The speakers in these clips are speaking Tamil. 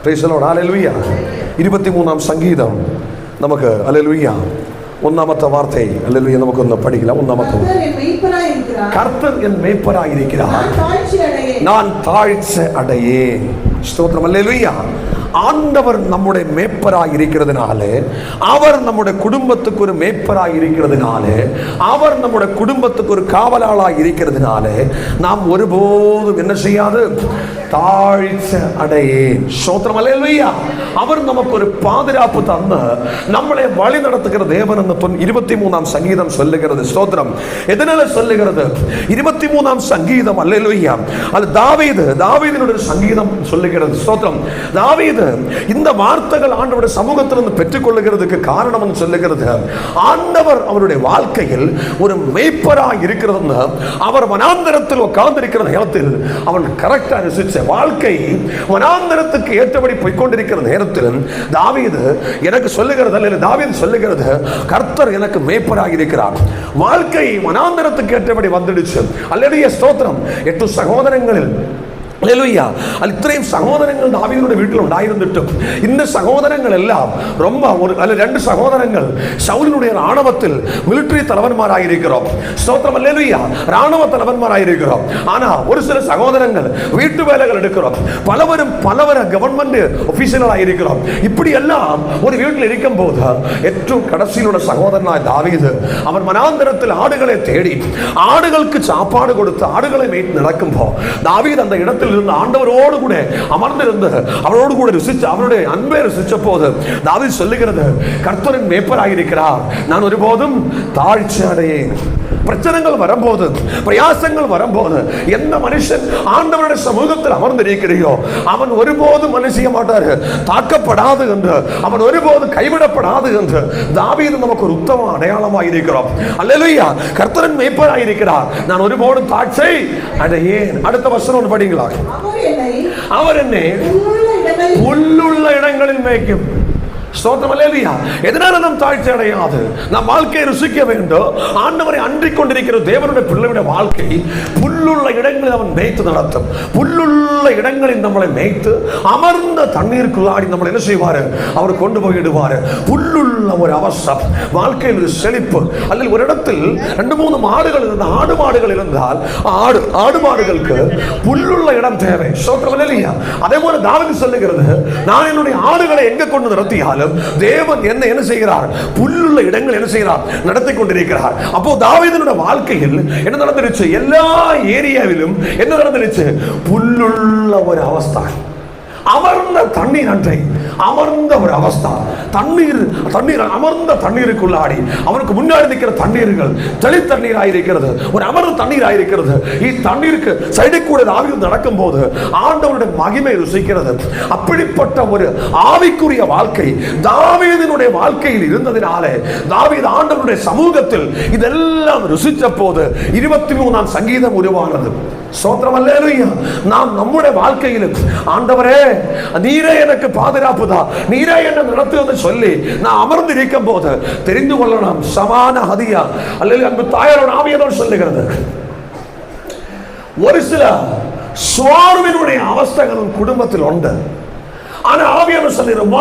Praise the Lord. ഹല്ലേലൂയ. 23-ാം സങ്കീതം നമുക്ക് ഹല്ലേലൂയ ഒന്നാമത്തെ വാർത്തയെ ഹല്ലേലൂയ നമുക്കൊന്ന് പഠിക്കാം. ഒന്നാമത്തെ கர்த்தர் என் மேய்ப்பராயிருக்கிறார், நான் தாழ்ச்சி அடையேன். ஸ்தோத்திரம். ஹல்லேலூயா. ஆண்டவர் நம்முடைய மேய்ப்பராய் இருக்கிறதுனாலே, அவர் நம்முடைய குடும்பத்துக்கு ஒரு மேய்ப்பராய் இருக்கிறதுனாலே, அவர் நம்முடைய குடும்பத்துக்கு ஒரு காவலாளாய் இருக்கிறதுனாலே நாம் ஒருபோதும் என்ன செய்யாது? தாழ்ச்சி அடையேன். ஸ்தோத்திரம். ஹல்லேலூயா. அவர் நமக்கு ஒரு பாதுகாப்பு தந்து நம்மளை வழி நடத்துகிற தேவன் என்று 23-ஆம் சங்கீதம் சொல்லுகிறது. ஸ்தோத்திரம். எதனால சொல்லுகிறது? 23-ஆம் சங்கீதம் ஹல்லேலூயா அது தாவீதினுடைய சங்கீதம் சொல்லுகிறது. ஸ்தோத்திரம். தாவீது இந்த வார்த்தைகள் ஆண்டவருடைய சமூகத்திலிருந்து பெற்றுக்கொள்ளுகிறதுக்கு காரணம் சொல்லுகிறது, ஆண்டவர் அவருடைய வாழ்க்கையில் ஒரு மேய்ப்பராய் இருக்கிறது. அவர் வனாந்தரத்தில் உட்கார்ந்திருக்கிற நேரத்தில் அவன் கரெக்டா ருசிச்ச வாழ்க்கை வனாந்தரத்துக்கு ஏற்றபடி போய்கொண்டிருக்கிற நேரத்தில் தாவீது எனக்கு சொல்லுகிறது, தாவீது சொல்லுகிறது, கர்த்தர் எனக்கு மேய்ப்பராக இருக்கிறார். வாழ்க்கை வனாந்தரத்துக்கு ஏற்றபடி வந்துடுச்சு. அல்லேலூயா. ஸ்தோத்திரம். 8 சகோதரங்களில் ஹல்லேலூயா இത്രയും சகோதரங்கள் தாவீதுடைய வீட்டில் உண்டாயிருந்துட்டு இந்த சகோதரங்கள் எல்லாம் ரொம்ப ஒரு 2 சகோதரங்கள் சவுலினுடைய ராணுவத்தில் மிலிட்டரி தலைவன்மாராயிருக்கிறோம். ஸ்தோத்திரம். ஹல்லேலூயா. ராணுவ தலைவன்மாராயிருக்கிறோம். ஆனா ஒரு சில சகோதரங்கள் வீட்டு வேலைகள் எடுக்கிறோம். பலவரும் கவர்மெண்ட் ஆபீசர்களாக இருக்கிறோம். இப்படி எல்லாம் ஒரு வீட்டில் இருக்கும் போது ഏറ്റവും கடைசியிலுள்ள சகோதரனாய் தாவீது அவன் வனாந்தரத்தில் ஆடுகளை தேடி ஆடுகளுக்கு சாப்பாடு கொடுத்து ஆடுகளை மேய்த்து நடக்கும்போ தாவீது அந்த இடத்தில் இருந்து ஆண்டவரோடு கூட அமர்ந்திருந்து அவரோடு கூட ருசிச்சு அவருடைய அன்பை ருசிச்ச போது தாவீது சொல்லுகிறது, கர்த்தரின் மேய்ப்பராயிருக்கிறார், நான் ஒருபோதும் தாழ்ச்சி அடையேன். பிரச்சனைகள் வரும்போது, பிரயாசங்கள் வரும்போது எந்த மனுஷன் ஆண்டவருடைய சமூகத்தில் அமர்ந்திருக்கிறையோ அவன் ஒருபோதும் என்ன செய்ய மாட்டார்? தாக்கப்படாது என்று, அவன் ஒருபோது கைவிடப்படாது என்று தாவீது நமக்கு ஒரு உத்தம அடையாளமாக இருக்கிறோம். அல்லேலூயா. கர்த்தரின் மேய்ப்பராய் இருக்கிறார், நான் ஒருபோதும் தாழ்ச்சி அடையேன். அடுத்த வசனம் படிங்களா? அவர் என்னை புல்லுள்ள இடங்களில் மேய்க்கும். ஸ்தோத்திரம். ஹல்லேலூயா. எதனால நாம் தாழ்ச்சி அடையாது? நாம் வாழ்க்கையை ருசிக்க வேண்டும். ஆண்டவரை அன்றிக் கொண்டிருக்கிற தேவனுடைய பிள்ளையுடைய வாழ்க்கை புல்லுள்ள இடங்களில் அவன் மேய்த்து நடத்தும். புல்லுள்ள இடங்களில் நம்மளை மேய்த்து அமர்ந்த தண்ணீருக்குள்ளாடி நம்மளை என்ன செய்வாரு? அவர் கொண்டு போயிடுவாரு. புல்லுள்ள ஒரு அவசரம் வாழ்க்கையில் ஒரு செழிப்பு. அல்லது ஒரு இடத்தில் 2-3 மாடுகள் இருந்தால், ஆடு மாடுகள் இருந்தால் ஆடு மாடுகளுக்கு புல்லுள்ள இடம் தேவை. ஸ்தோத்திரம். ஹல்லேலூயா. அதே போல தாவீது சொல்லுகிறது, நான் என்னுடைய ஆடுகளை எங்க கொண்டு நிறுத்தியால் தேவன் என்ன செய்கிறார்? புல்லுள்ள இடங்கள் என்ன செய்கிறார்? நடத்தி கொண்டிருக்கிறார். அப்போ தாவீதினுடைய வாழ்க்கையில் என்ன நடந்துருச்சு? எல்லா ஏரியாவிலும் என்ன நடந்துருச்சு? புல்லுள்ள ஒரு அவஸ்தை, அமர்ந்த தண்ணீர் அன்றை அமர்ந்த ஒரு அவஸ்தா. தண்ணீர் அமர்ந்த தண்ணீருக்குள்ளாடி அவனுக்கு முன்னாடி இருக்கிற தண்ணீர்கள் தெளித்தண்ணீராயிருக்கிறது, ஒரு அமர்ந்த தண்ணீராயிருக்கிறது. இத்தண்ணீருக்கு சைடு கூட தாவீது நடக்கும் போது ஆண்டவருடைய மகிமை ருசிக்கிறது. அப்படிப்பட்ட ஒரு ஆவிக்குரிய வாழ்க்கை தாவீதினுடைய வாழ்க்கையில் இருந்ததினாலே தாவீது ஆண்டவருடைய சமூகத்தில் இதெல்லாம் ருசித்த போது 23-ஆம் சங்கீதம் உருவானது. ஸ்தோத்திரம். அல்லேலூயா. நாம் நம்முடைய வாழ்க்கையில் ஆண்டவரே நீரே எனக்கு பாதுகாப்பு தான், நீரே என்ன நடத்துவது சொல்லி நான் அமர்ந்து இருக்கும் போது தெரிந்து கொள்ளலாம். சமான ஹதியா அல்லது அன்பு தாயாரோட ஆவியானவர் சொல்லுகிறது, ஒரு சில சுவார்வினுடைய அவஸ்தைகள் குடும்பத்தில் உண்டு. ஆனா ஆவியானவர் சொல்லுகிறார்,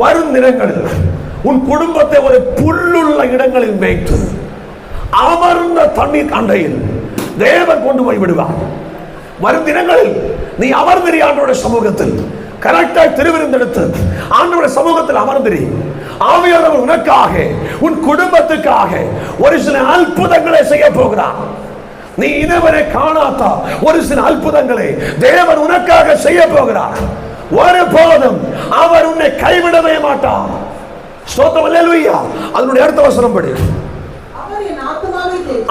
வரும் தினங்களில் உன் குடும்பத்தை ஒரு புல்லுள்ள இடங்களில் வைத்து அமர்ந்த தண்ணீர் அண்டையில் தேவன் கொண்டு போய் விடுவார். வரும் தினங்களில் நீ அமர்ந்திரி ஆண்டவருடைய சமூகத்தில், கரெக்டாக திருவிருந்தெடுத்து ஆண்டவருடைய சமூகத்தில் அமர்ந்திரி. ஆவியானவர் உனக்காக உன் குடும்பத்துக்காக ஒரு சில அற்புதங்களை செய்ய போகிறார். நீ இதுவரை காணாத ஒரு சில அற்புதங்களை தேவன் உனக்காக செய்ய போகிறார். ஒருபோதும் அவர் உன்னை கைவிடவே மாட்டார். ஸ்தோத்திரம். அல்லேலூயா. அதனுடைய அடுத்த வசனம் படி,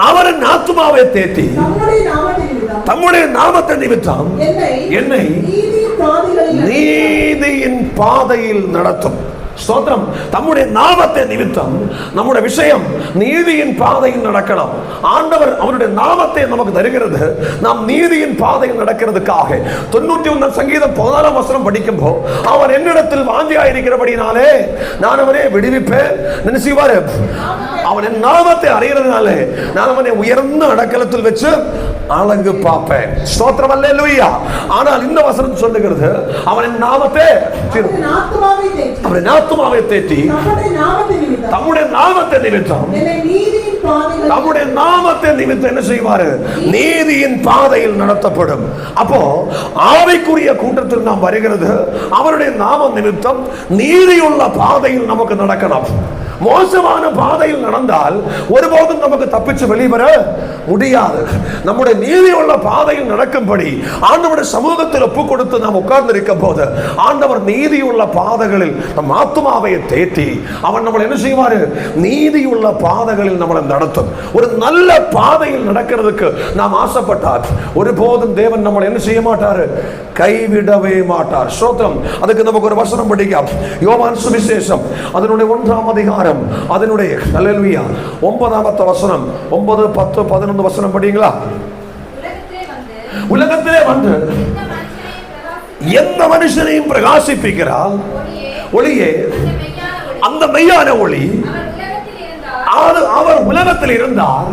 அவரின் ஆத்துமாவை தேத்தி தம்முடைய நாமத்தை நிமித்தம் என்னை நீதியின் பாதையில் நடத்தும். ஸ்தோத்திரம். தம்முடைய நாமத்தை நிமித்தம் நம்முடைய விஷயம் நீதியின் பாதையில் நடக்கலாம். ஆண்டவர் அவருடைய நாமத்தை நமக்கு தருகிறது நாம் நீதியின் பாதையில் நடக்கிறதுக்காக. 91 சங்கீதம் 14 வசனம் படிக்கும்போது அவர் என்னிடத்தில் வாஞ்சியாயிருக்கிறபடினாலே நான் அவனை விடுவிப்பேன். நினைச்சுவாரு, அவன் என் நாமத்தை அறிகிறதுனாலே நான் அவனை உயர்ந்த அடக்கலத்தில் வச்சு அழகு பார்ப்பேன். ஸ்தோத்திரம் அல்லேலூயா. ஆனால் இந்த வசனம் சொல்லுகிறது அவன் என் நாமத்தை தேற்றி தம்முடைய நாமத்தை நிமித்தம் தம்முடைய நாமத்தை நிமித்தம் என்ன செய்வாரு? நீதியின் பாதையில் நடத்தப்படும். அப்போ ஆவிக்குரிய கூட்டத்தில் நாம் வருகிறது அவருடைய நாம நிமித்தம் நீதியுள்ள பாதையில் நமக்கு நடக்கணும். மோசமான பாதையில் நடந்தால் ஒருபோதும் நமக்கு தப்பிச்சு வெளிவர முடியாது. நம்முடைய நீதியுள்ள பாதையில் நடக்கும்படி ஆண்டவருடைய சமூகத்தில் ஒப்பு கொடுத்து நாம் உட்கார்ந்து இருக்கும் போது ஆண்டவர் நீதியுள்ள பாதைகளில் நம் ஆத்துமாவை தேற்றி அவன் நம்மளை என்ன செய்வாரு? நீதியுள்ள பாதைகளில் நம்மளை நடத்தும். ஒரு நல்ல பாதையில் நடக்கிறதுக்கு நாம் ஆசைப்பட்டார் ஒருபோதும் தேவன் நம்மளை என்ன செய்ய மாட்டாரு? கைவிடவே மாட்டார். ஸ்தோத்திரம். அதுக்கு நமக்கு ஒரு வசனம் படிக்க யோவான் சுவிசேஷம் அதனுடைய 1ஆம் அதிகாரம் அதனுடைய அல்லேலூயா 9ஆம் வசனம் 9, 10, 11 வசனம் படிங்களா? உலகத்திலே வந்து எந்த மனுஷனையும் பிரகாசிப்பிக்கிறார் ஒளியே அந்த மெய்யான ஒளி அவர் உலகத்தில் இருந்தார்.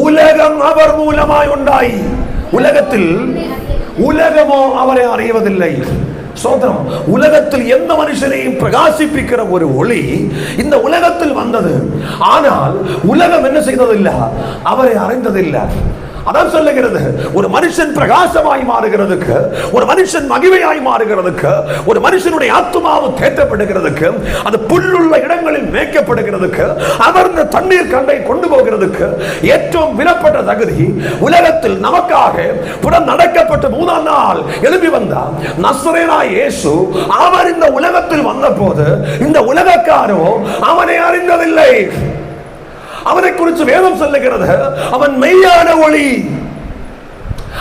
உலகம் அவர் மூலமாய் உண்டாய். உலகத்தில் உலகமோ அவரை அறிவதில்லை. சோதரம். உலகத்தில் எந்த மனுஷனையும் பிரகாசிப்பிக்கிற ஒரு ஒளி இந்த உலகத்தில் வந்தது. ஆனால் உலகம் என்ன செய்ததில்லை? அவரை அறிந்ததில்லை. அதான் சொல்லுகிறது ஒரு மனுஷன் பிரகாசமாய் மாறுகிறதுக்கு, ஒரு மனுஷன் மகிமையாய் மாறுகிறதுக்கு, ஒரு மனுஷனுடைய ஆத்துமாவு தேற்றப்படுகிறதுக்கு, அது புல்லுள்ள இடங்களில் மேய்க்கப்படுகிறதுக்கு, அமர்ந்த தண்ணீர் கண்டை கொண்டு போகிறதுக்கு ഏറ്റവും விலப்பட்ட தகுதி உலகத்தில் நமக்காக புறம் நடக்கப்பட்ட 3ஆம் நாள் எழுப்பி வந்தார் நசரேயனாகிய இயேசு. அவர் இந்த உலகத்தில் வந்த போது இந்த உலகக்காரோ அவனை அறிந்ததில்லை. அவனை குறித்து வேதம் சொல்லுகிறது அவன் மெய்யான ஒளி.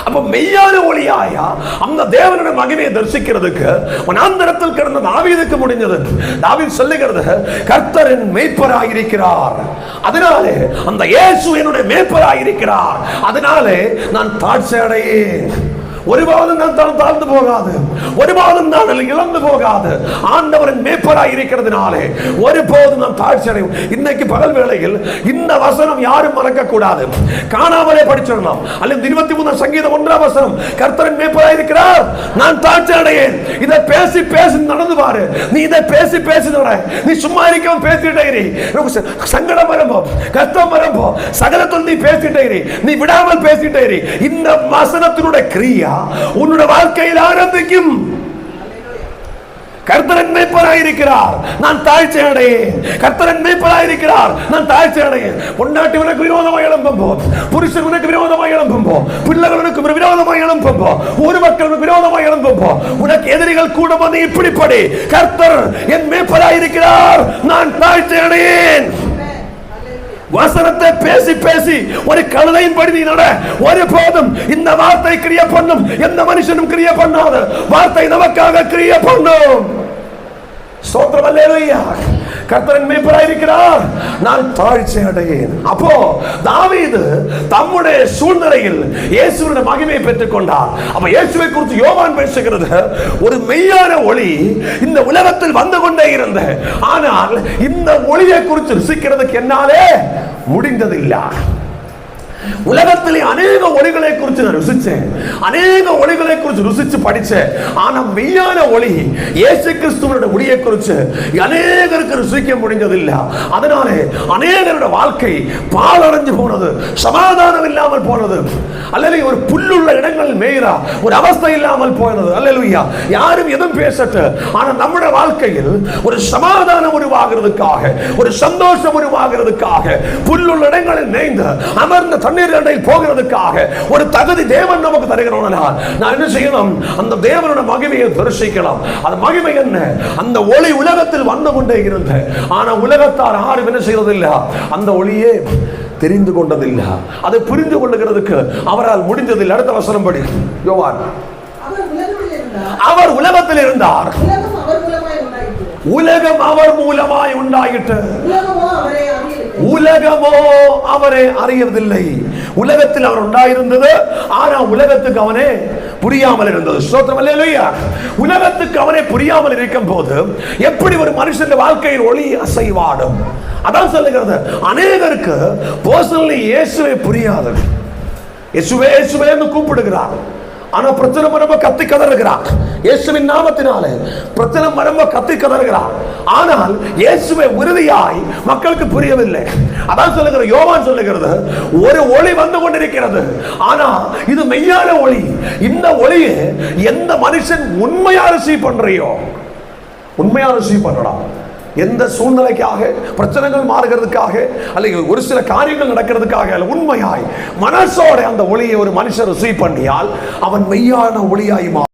அப்ப மெய்யான ஒளியாயா அந்த தேவனுடைய மகிமையை தரிசிக்கிறதுக்கு வனாந்தரத்தில் கிடந்த தாவீதுக்கு முடிஞ்சது. தாவீது சொல்லுகிறது கர்த்தரின் மேய்ப்பராயிருக்கிறார், அதனாலே அந்த இயேசு என்னுடைய மேய்ப்பராயிருக்கிறார், அதனாலே நான் தாழ்ச்சி அடையேன். ஒருபோதும் நான் தாழ்ந்து போகாது, ஒருபோதும் நான் இழந்து போகாது. ஆண்டவரின் மேய்ப்பராய் இருக்கிறதுனாலே ஒருபோதும் நான் தாழ்ச்சி அடையும். இன்னைக்கு பகல் வேளையில் இந்த வசனம் யாரும் மறக்க கூடாது, காணாமலே படிச்சிடலாம். அல்லது 23 சங்கீதம் 1ஆம் வசனம் கர்த்தரின் மேய்ப்பராய் இருக்கிறார், நான் தாழ்ச்சி அடையேன். இதை பேசி பேசி நடந்து பாரு. நீ இதை பேசி பேசி நட. நீ சும்மா இருக்க பேசிட்டே இரு. சங்கடம் வரம்போ, கஷ்டம் வரம்போ, சகலத்தில் நீ பேசிட்டே இரு. நீ விடாமல் பேசிட்டே இரு. இந்த வசனத்தினுடைய கிரியா உன்னுடைய வாழ்க்கையில் ஆரம்பிக்கும். கர்த்தரின் மேய்ப்பராயிருக்கிறார், நான் தாழ்ச்சி அடையேன். கர்த்தரின் மேய்ப்பராயிருக்கிறார், நான் தாழ்ச்சி அடையேன். பொண்டாட்டி உனக்கு விரோதமாய் எழும்பும்போ, புருஷன் உனக்கு விரோதமாய் எழும்பும்போ, பிள்ளைகள் உனக்கு விரோதமாய் எழும்பும்போ, ஒரு மக்கள் விரோதமாய் எழும்பும்போ, உனக்கு எதிரிகள் கூட வந்து இப்படிப்படி கர்த்தர் என் மேய்ப்பராயிருக்கிறார், நான் தாழ்ச்சி அடையேன். வசனத்தை பேசி பேசி ஒரு கழுதையின் படி நட. ஒரு போதும் இந்த வார்த்தை கிரியை பண்ணும். எந்த மனுஷனும் கிரியை பண்ணாத வார்த்தை நமக்காக கிரியை பண்ணும். ஸ்தோத்திரம் அல்லேலூயா. கர்த்தரின் மேய்ப்பராயிருக்கிறார், நான் தாழ்ச்சி அடையேன். அப்போ தாவீது தம்முடைய சூழ்நிலையில் இயேசுவின் மகிமையை பெற்றுக் கொண்டார். அப்ப இயேசுவை குறித்து யோவான் பேசுகிறது ஒரு மெய்யான ஒளி இந்த உலகத்தில் வந்து கொண்டே இருந்த, ஆனால் இந்த ஒளியை குறித்து ருசிக்கிறதுக்கு என்னாலே முடிந்ததில்லை. உலகத்திலே அநேக ஒளிகளை குறித்து நான் ருசிச்சேன், அநேக ஒளிகளை குறித்து ருசிச்சு படிச்சேன். ஆனா மெய்யான ஒளி இயேசு கிறிஸ்துவோட ஒளியை குறித்து அநேகருக்கு ருசிக்க முடிஞ்சதில்லை. அதனால அநேகரோட வாழ்க்கை பாழடைஞ்சு போனது, சமாதானம் இல்லாமல் போனது, அல்லது ஒரு புல்லுள்ள இடங்களில் மேய்றா ஒரு அவஸ்தை இல்லாமல் போனது. அல்லேலூயா. யாரும் எதுவும் பேசட்டு, ஆனா நம்முடைய வாழ்க்கையில் ஒரு சமாதானம் உருவாகிறதுக்காக, ஒரு சந்தோஷம் உருவாகிறதுக்காக, புல்லுள்ள இடங்களில் மேய்ந்து அமர்ந்த தண்ணீர் போகிறதுக்காக ஒரு தகுதி தேவன் நமக்கு தருகிறோம். நான் என்ன செய்யணும்? அந்த தேவனோட மகிமையை தரிசிக்கலாம். அந்த மகிமை என்ன? அந்த ஒளி உலகத்தில் வந்து கொண்டே இருந்த, ஆனா உலகத்தார் யாரும் என்ன செய்வதில்லை, அந்த ஒளியே தெரிந்து கொண்டதில்லை, அதை புரிந்து கொள்ளுகிறதுக்கு அவரால் முடிந்ததில்லை. அடுத்த வசனம் படி யோவான். அவர் உலகத்தில் இருந்தார், உலகம் அவர் மூலமாய் உண்டாயிற்று, உலகமோ அவரை அறியவில்லை. உலகத்தில் அவர் உண்டாயிருந்தது, ஆனா உலகத்துக்கு அவனே புரியாமல் இருந்தது. ஸ்தோத்திரம் அல்லேலூயா. உலகத்துக்கு அவனே புரியாமல் இருக்கும் போது எப்படி ஒரு மனுஷன் வாழ்க்கையில் ஒளி அசைவாடும்? அதான் சொல்லுகிறது. அநேகருக்கு பர்சனலி இயேசுவே புரியாது. இயேசுவே இயேசுவே என்று கூப்பிடுகிறார், ஆனா பிரச்சனை மரப கத்தி கதறுகிறார். இயேசுவின் நாமத்தினாலே பிரச்சனை மரப கத்தி கதறுகிறார், ஆனால் இயேசுவை உறுதியாய் மக்களுக்கு புரியவில்லை. அதான் சொல்லுகிற யோவான் சொல்லுகிறது, ஒரு ஒளி வந்து கொண்டிருக்கிறது, ஆனா இது மெய்யான ஒளி. இந்த ஒளியை எந்த மனுஷன் உண்மையா ரிசீவ் பண்றியோ, உண்மையா ரிசீவ் பண்ணலாம். எந்த சூழ்நிலைக்காக, பிரச்சனைகள் மாறுகிறதுக்காக, அல்லது ஒரு சில காரியங்கள் நடக்கிறதுக்காக அல்ல, உண்மையாய் மனசோட அந்த ஒளியை ஒரு மனுஷன் ரிசீவ் பண்ணியால் அவன் மெய்யான ஒளியாய் மாறும்.